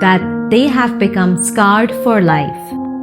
that they have become scarred for life।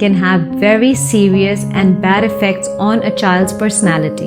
can have very serious and bad effects on a child's personality।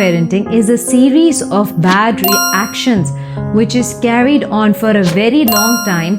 parenting is a series of bad reactions which is carried on for a very long time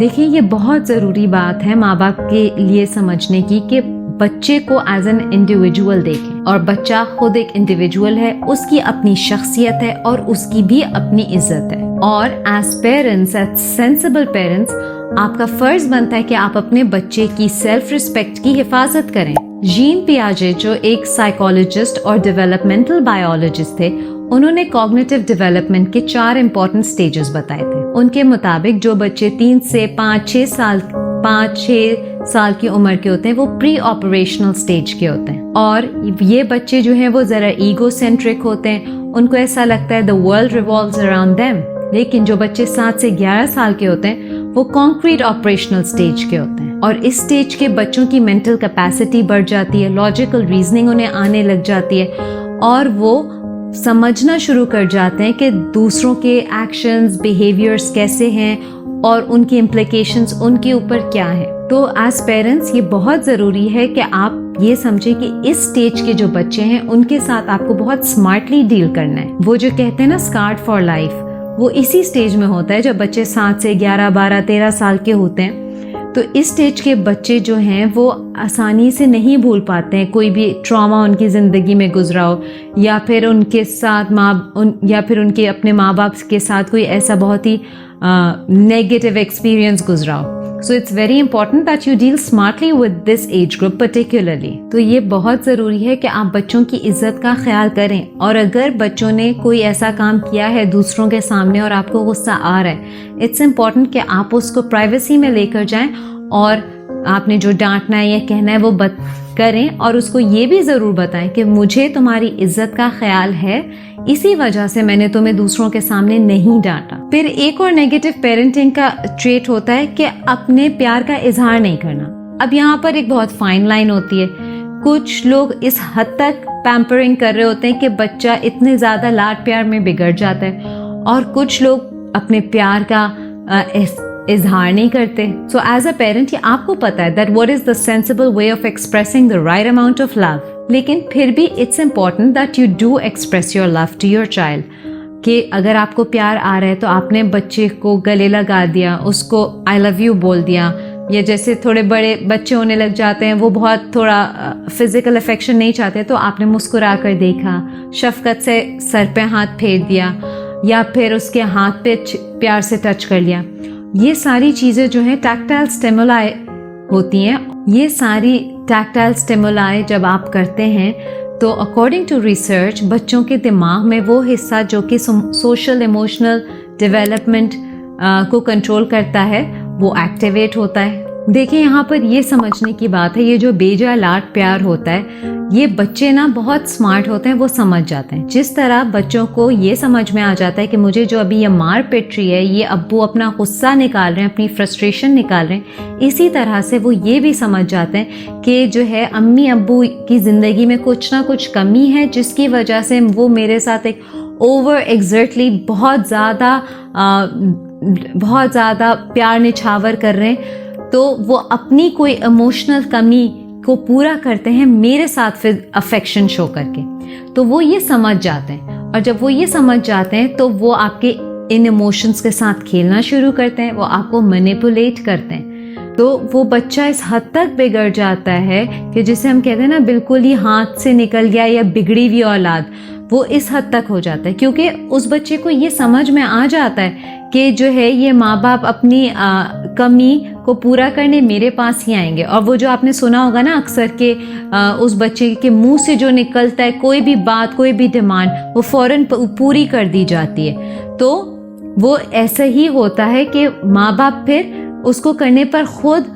دیکھیں یہ بہت ضروری بات ہے ماں باپ کے لیے سمجھنے کی کہ بچے کو ایز این انڈیویجول دیکھیں، اور بچہ خود ایک انڈیویجول ہے، اس کی اپنی شخصیت ہے اور اس کی بھی اپنی عزت ہے، اور as parents, as sensible parents آپ کا فرض بنتا ہے کہ آپ اپنے بچے کی سیلف ریسپیکٹ کی حفاظت کریں۔ جین پیاجے جو ایک سائیکالوجسٹ اور ڈیولپمنٹل بایولوجسٹ تھے، انہوں نے کوگنیٹو ڈیولپمنٹ کے 4 امپورٹنٹ سٹیجز بتائے تھے۔ ان کے مطابق جو بچے 3 سے 5-6 سال کی عمر کے ہوتے ہیں وہ پری آپریشنل سٹیج کے ہوتے ہیں، اور یہ بچے جو ہیں وہ ذرا ایگو سینٹرک ہوتے ہیں، ان کو ایسا لگتا ہے the world revolves around them۔ لیکن جو بچے 7 سے 11 سال کے ہوتے ہیں وہ کانکریٹ آپریشنل سٹیج کے ہوتے ہیں، اور اس سٹیج کے بچوں کی مینٹل کیپیسٹی بڑھ جاتی ہے، لاجیکل ریزننگ انہیں آنے لگ جاتی ہے، اور وہ سمجھنا شروع کر جاتے ہیں کہ دوسروں کے ایکشنز، بیہیویئرز کیسے ہیں اور ان کی امپلیکیشنز ان کے اوپر کیا ہیں۔ تو ایز پیرنٹس یہ بہت ضروری ہے کہ آپ یہ سمجھیں کہ اس سٹیج کے جو بچے ہیں ان کے ساتھ آپ کو بہت سمارٹلی ڈیل کرنا ہے۔ وہ جو کہتے ہیں نا اسکارڈ فار لائف، وہ اسی سٹیج میں ہوتا ہے جب بچے 7 سے 11, 12, 13 سال کے ہوتے ہیں۔ تو اس سٹیج کے بچے جو ہیں وہ آسانی سے نہیں بھول پاتے ہیں کوئی بھی ٹراما ان کی زندگی میں گزرا ہو، یا پھر ان کے ساتھ یا پھر ان کے اپنے ماں باپ کے ساتھ کوئی ایسا بہت ہی نیگیٹو ایکسپیرئنس گزرا ہو۔ So it's very important that you deal smartly with this age group particularly۔ تو یہ بہت ضروری ہے کہ آپ بچوں کی عزت کا خیال کریں، اور اگر بچوں نے کوئی ایسا کام کیا ہے دوسروں کے سامنے اور آپ کو غصہ آ رہا ہے، اٹس امپورٹنٹ کہ آپ اس کو پرائیویسی میں لے کر جائیں، اور آپ نے جو ڈانٹنا ہے یا کہنا ہے وہ کریں، اور اس کو یہ بھی ضرور بتائیں کہ مجھے تمہاری عزت کا خیال ہے، اسی وجہ سے میں نے تمہیں دوسروں کے سامنے نہیں ڈانٹا۔ پھر ایک اور نیگیٹو پیرنٹنگ کا ٹریٹ ہوتا ہے کہ اپنے پیار کا اظہار نہیں کرنا۔ اب یہاں پر ایک بہت فائن لائن ہوتی ہے، کچھ لوگ اس حد تک پیمپرنگ کر رہے ہوتے ہیں کہ بچہ اتنے زیادہ لاڈ پیار میں بگڑ جاتا ہے، اور کچھ لوگ اپنے پیار کا اظہار نہیں کرتے۔ سو ایز اے پیرنٹ یہ آپ کو پتا ہے that what is the sensible way of expressing the right amount of love, لیکن پھر بھی it's important that you do express your love to your child, کہ اگر آپ کو پیار آ رہا ہے تو آپ نے بچے کو گلے لگا دیا، اس کو آئی لو یو بول دیا، یا جیسے تھوڑے بڑے بچے ہونے لگ جاتے ہیں وہ بہت تھوڑا فزیکل افیکشن نہیں چاہتے، تو آپ نے مسکرا کر دیکھا، شفقت سے سر پہ ہاتھ پھیر دیا، یا پھر اس کے ہاتھ پہ پیار سے ٹچ کر لیا۔ یہ ساری چیزیں جو ہیں ٹیکٹائل سٹیمولائی ہوتی ہیں۔ یہ ساری ٹیکٹائل سٹیمولائی جب آپ کرتے ہیں تو اکارڈنگ ٹو ریسرچ بچوں کے دماغ میں وہ حصہ جو کہ سوشل ایموشنل ڈیولپمنٹ کو کنٹرول کرتا ہے وہ ایکٹیویٹ ہوتا ہے۔ دیکھیں یہاں پر یہ سمجھنے کی بات ہے، یہ جو بے جا لاڈ پیار ہوتا ہے، یہ بچے نا بہت سمارٹ ہوتے ہیں، وہ سمجھ جاتے ہیں۔ جس طرح بچوں کو یہ سمجھ میں آ جاتا ہے کہ مجھے جو ابھی یہ مار پیٹ رہی ہے، یہ ابو اپنا غصہ نکال رہے ہیں، اپنی فرسٹریشن نکال رہے ہیں، اسی طرح سے وہ یہ بھی سمجھ جاتے ہیں کہ جو ہے امی ابو کی زندگی میں کچھ نہ کچھ کمی ہے، جس کی وجہ سے وہ میرے ساتھ ایک اوور ایگزرٹلی بہت زیادہ پیار نچھاور کر رہے ہیں، تو وہ اپنی کوئی ایموشنل کمی کو پورا کرتے ہیں میرے ساتھ پھر افیکشن شو کر کے۔ تو وہ یہ سمجھ جاتے ہیں، اور جب وہ یہ سمجھ جاتے ہیں تو وہ آپ کے ان ایموشنز کے ساتھ کھیلنا شروع کرتے ہیں، وہ آپ کو مینیپولیٹ کرتے ہیں۔ تو وہ بچہ اس حد تک بگڑ جاتا ہے کہ جسے ہم کہتے ہیں نا بالکل ہی ہاتھ سے نکل گیا یا بگڑی ہوئی اولاد، وہ اس حد تک ہو جاتا ہے، کیونکہ اس بچے کو یہ سمجھ میں آ جاتا ہے کہ جو ہے یہ ماں باپ اپنی کمی کو پورا کرنے میرے پاس ہی آئیں گے۔ اور وہ جو آپ نے سنا ہوگا نا اکثر کہ اس بچے کے منہ سے جو نکلتا ہے کوئی بھی بات، کوئی بھی ڈیمانڈ، وہ فوراً پوری کر دی جاتی ہے۔ تو وہ ایسا ہی ہوتا ہے کہ ماں باپ پھر اس کو کرنے پر خود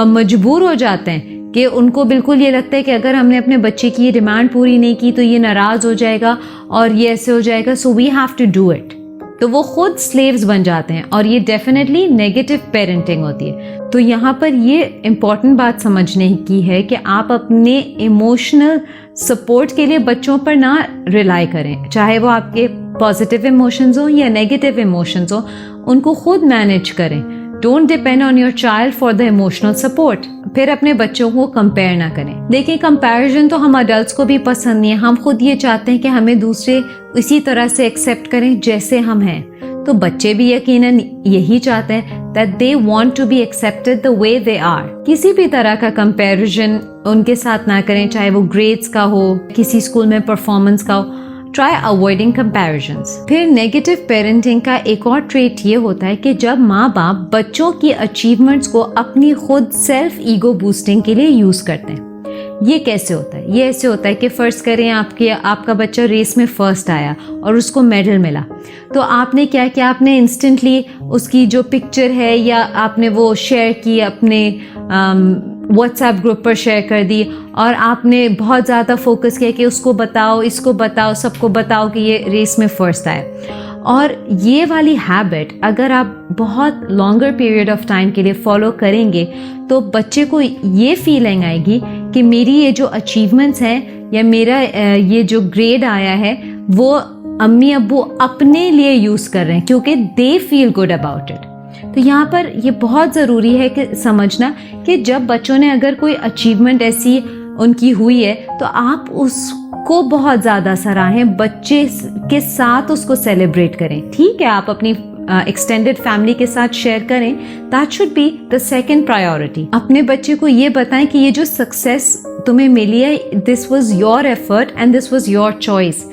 مجبور ہو جاتے ہیں، کہ ان کو بالکل یہ لگتا ہے کہ اگر ہم نے اپنے بچے کی یہ ڈیمانڈ پوری نہیں کی تو یہ ناراض ہو جائے گا اور یہ ایسے ہو جائے گا، so we have to do it. تو وہ خود سلیوز بن جاتے ہیں، اور یہ ڈیفینیٹلی نیگیٹو پیرنٹنگ ہوتی ہے۔ تو یہاں پر یہ امپورٹنٹ بات سمجھنے کی ہے کہ آپ اپنے ایموشنل سپورٹ کے لیے بچوں پر نہ ریلائی کریں، چاہے وہ آپ کے پازیٹیو ایموشنز ہوں یا نیگیٹو ایموشنز ہوں، ان کو خود مینیج کریں۔ Don't depend on your child for the emotional support. پھر اپنے بچوں کو کمپیئر نہ کریں۔ دیکھیں کمپیریزن تو ہم اڈلٹس کو بھی پسند نہیں ہے، ہم خود یہ چاہتے ہیں کہ ہمیں دوسرے اسی طرح سے ایکسیپٹ کریں جیسے ہم ہیں۔ تو تو بچے بھی یقیناً یہی چاہتے ہیں that they want to be accepted the way they are. کسی بھی طرح کا comparison ان کے ساتھ نہ کریں، چاہے وہ گریڈز کا ہو، کسی اسکول میں پرفارمنس کا ہو. Try avoiding comparisons. پھر نیگیٹو پیرنٹنگ کا ایک اور ٹریٹ یہ ہوتا ہے کہ جب ماں باپ بچوں کی اچیومنٹس کو اپنی خود سیلف ایگو بوسٹنگ کے لیے یوز کرتے ہیں. یہ کیسے ہوتا ہے؟ یہ ایسے ہوتا ہے کہ فرض کریں آپ کا بچہ ریس میں فرسٹ آیا اور اس کو میڈل ملا، تو آپ نے کیا کیا، آپ نے انسٹنٹلی اس کی جو پکچر ہے یا آپ نے وہ شیئر کی اپنے واٹس ایپ گروپ پر شیئر کر دی، اور آپ نے بہت زیادہ فوکس کیا کہ اس کو بتاؤ، اس کو بتاؤ، سب کو بتاؤ کہ یہ ریس میں فرسٹ آئے. اور یہ والی ہیبٹ اگر آپ بہت لانگر پیریڈ آف ٹائم کے لیے فالو کریں گے تو بچے کو یہ فیلنگ آئے گی کہ میری یہ جو اچیومنٹس ہیں یا میرا یہ جو گریڈ آیا ہے وہ امی ابو اپنے لیے یوز کر رہے ہیں کیونکہ دے فیل گڈ اباؤٹ اٹ. تو یہاں پر یہ بہت ضروری ہے کہ سمجھنا کہ جب بچوں نے اگر کوئی اچیومنٹ ایسی ان کی ہوئی ہے تو آپ اس کو بہت زیادہ سراہیں، بچے کے ساتھ اس کو سیلیبریٹ کریں. ٹھیک ہے، آپ اپنی ایکسٹینڈیڈ فیملی کے ساتھ شیئر کریں، that should be the second priority. اپنے بچے کو یہ بتائیں کہ یہ جو سکسیس تمہیں ملی ہے this was your effort and this was your choice.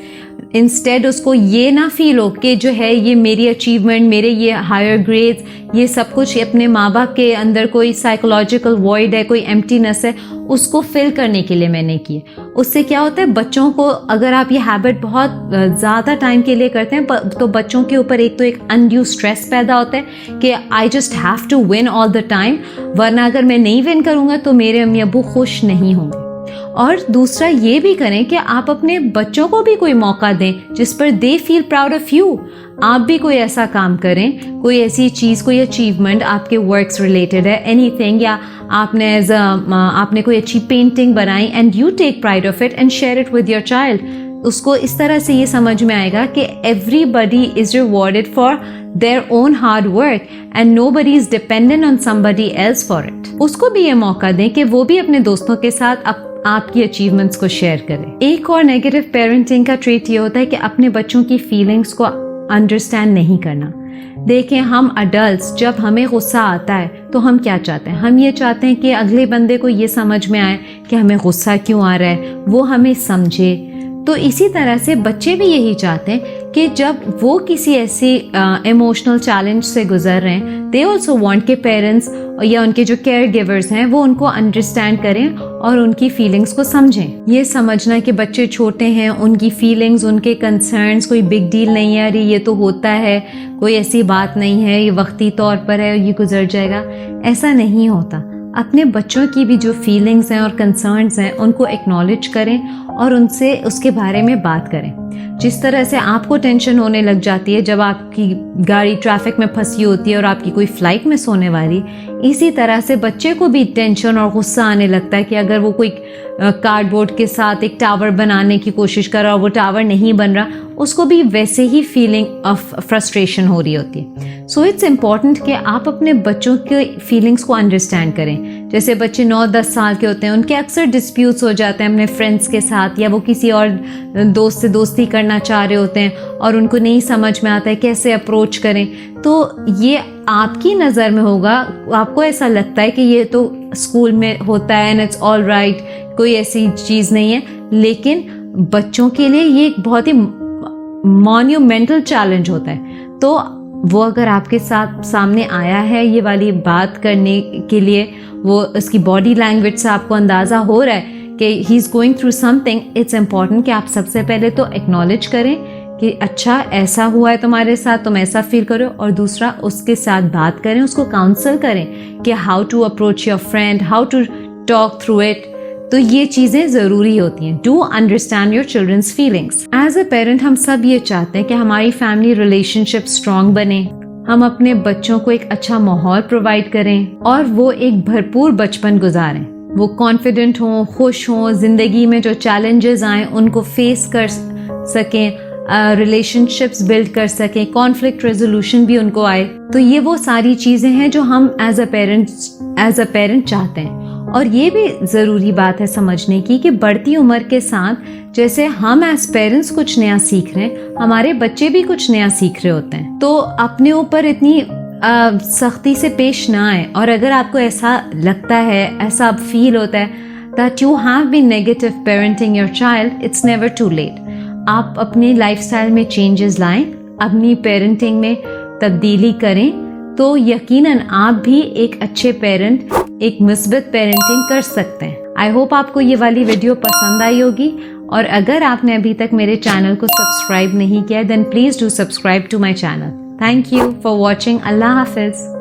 Instead اس کو یہ نہ فیل ہو کہ جو ہے یہ میری اچیومنٹ، میرے یہ ہائر گریڈز، یہ سب کچھ اپنے ماں باپ کے اندر کوئی سائیکولوجیکل وائڈ ہے، کوئی ایمٹینس ہے، اس کو فل کرنے کے لیے میں نے کی. اس سے کیا ہوتا ہے بچوں کو، اگر آپ یہ ہیبٹ بہت زیادہ ٹائم کے لیے کرتے ہیں تو بچوں کے اوپر ایک تو ایک انڈیو اسٹریس پیدا ہوتا ہے کہ I just have to win all the time, ورنہ اگر میں نہیں ون کروں گا تو میرے امی ابو خوش نہیں ہوں گے. اور دوسرا یہ بھی کریں کہ آپ اپنے بچوں کو بھی کوئی موقع دیں جس پر دے فیل پراؤڈ آف یو. آپ بھی کوئی ایسا کام کریں، کوئی ایسی چیز، کوئی اچیومنٹ آپ کے ورکس ریلیٹڈ ہے، اینی تھنگ، یا آپ نے کوئی اچھی پینٹنگ بنائی and you take pride of it and share it with your child. اس کو اس طرح سے یہ سمجھ میں آئے گا کہ everybody is rewarded for their own hard work and nobody is dependent on somebody else for it. اس کو بھی یہ موقع دیں کہ وہ بھی اپنے دوستوں کے ساتھ آپ کی اچیومنٹس کو شیئر کریں. ایک اور نیگیٹو پیرنٹنگ کا ٹریٹ یہ ہوتا ہے کہ اپنے بچوں کی فیلنگس کو انڈرسٹینڈ نہیں کرنا. دیکھیں، ہم اڈلٹس جب ہمیں غصہ آتا ہے تو ہم کیا چاہتے ہیں؟ ہم یہ چاہتے ہیں کہ اگلے بندے کو یہ سمجھ میں آئے کہ ہمیں غصہ کیوں آ رہا ہے، وہ ہمیں سمجھے. تو اسی طرح سے بچے بھی یہی چاہتے ہیں کہ جب وہ کسی ایسی ایموشنل چیلنج سے گزر رہے ہیں دے آلسو وانٹ کہ پیرنٹس یا ان کے جو کیئر گیورز ہیں وہ ان کو انڈرسٹینڈ کریں اور ان کی فیلنگس کو سمجھیں. یہ سمجھنا کہ بچے چھوٹے ہیں، ان کی فیلنگس، ان کے کنسرنس کوئی بگ ڈیل نہیں ہے، ارے یہ تو ہوتا ہے، کوئی ایسی بات نہیں ہے، یہ وقتی طور پر ہے، یہ گزر جائے گا، ایسا نہیں ہوتا. اپنے بچوں کی بھی جو فیلنگس ہیں اور کنسرنس ہیں ان کو ایکنالج کریں اور ان سے اس کے بارے میں بات کریں. جس طرح سے آپ کو ٹینشن ہونے لگ جاتی ہے جب آپ کی گاڑی ٹریفک میں پھنسی ہوتی ہے اور آپ کی کوئی فلائٹ مس ہونے والی، اسی طرح سے بچے کو بھی ٹینشن اور غصہ آنے لگتا ہے کہ اگر وہ کوئی کارڈ بورڈ کے ساتھ ایک ٹاور بنانے کی کوشش کر رہا اور وہ ٹاور نہیں بن رہا، اس کو بھی ویسے ہی فیلنگ آف فرسٹریشن ہو رہی ہوتی ہے. سو اٹس امپورٹنٹ کہ آپ اپنے بچوں کے فیلنگس کو انڈرسٹینڈ کریں. جیسے بچے 9-10 سال کے ہوتے ہیں، ان کے اکثر ڈسپیوٹس ہو جاتے ہیں اپنے فرینڈس کے ساتھ، یا وہ کسی اور دوست سے دوستی کرنا چاہ رہے ہوتے ہیں اور ان کو نہیں سمجھ میں آتا ہے کیسے اپروچ کریں. تو یہ آپ کی نظر میں ہوگا، آپ کو ایسا لگتا ہے کہ یہ تو اسکول میں ہوتا ہے اینڈ اٹس آل رائٹ، کوئی ایسی چیز نہیں ہے، لیکن بچوں کے لیے یہ ایک بہت ہی مونیومنٹل چیلنج ہوتا ہے. تو وہ اگر آپ کے ساتھ سامنے آیا ہے یہ والی بات کرنے کے لیے، وہ اس کی باڈی لینگویج سے آپ کو اندازہ ہو رہا ہے کہ he is going through something, it's important کہ آپ سب سے پہلے تو ایکنالج کریں کہ اچھا ایسا ہوا ہے تمہارے ساتھ، تم ایسا فیل کرو، اور دوسرا اس کے ساتھ بات کریں، اس کو کاؤنسل کریں کہ how to approach your friend, how to talk through it. تو یہ چیزیں ضروری ہوتی ہیں. Do understand your childrens feelings. As a parent ہم سب یہ چاہتے ہیں کہ ہماری فیملی ریلیشن شپ اسٹرانگ بنے، ہم اپنے بچوں کو ایک اچھا ماحول پرووائڈ کریں اور وہ ایک بھرپور بچپن گزاریں. وہ کانفیڈنٹ ہوں، خوش ہوں، زندگی میں جو چیلنجز آئیں ان کو فیس کر سکیں، ریلیشن شپس بلڈ کر سکیں، کانفلکٹ ریزولوشن بھی ان کو آئے. تو یہ وہ ساری چیزیں ہیں جو ہم ایز اے پیرنٹ چاہتے ہیں. اور یہ بھی ضروری بات ہے سمجھنے کی کہ بڑھتی عمر کے ساتھ جیسے ہم ایز پیرنٹس کچھ نیا سیکھ رہے ہیں، ہمارے بچے بھی کچھ نیا سیکھ رہے ہوتے ہیں. تو اپنے اوپر اتنی سختی سے پیش نہ آئے. اور اگر آپ کو ایسا لگتا ہے، ایسا اب فیل ہوتا ہے that you have been negative parenting your child, it's never too late. آپ اپنی لائف سٹائل میں چینجز لائیں، اپنی پیرنٹنگ میں تبدیلی کریں تو یقیناً آپ بھی ایک اچھے پیرنٹ، ایک مثبت پیرنٹنگ کر سکتے ہیں. آئی ہوپ آپ کو یہ والی ویڈیو پسند آئی ہوگی، اور اگر آپ نے ابھی تک میرے چینل کو سبسکرائب نہیں کیا then please do subscribe to my channel. Thank you for watching. اللہ حافظ.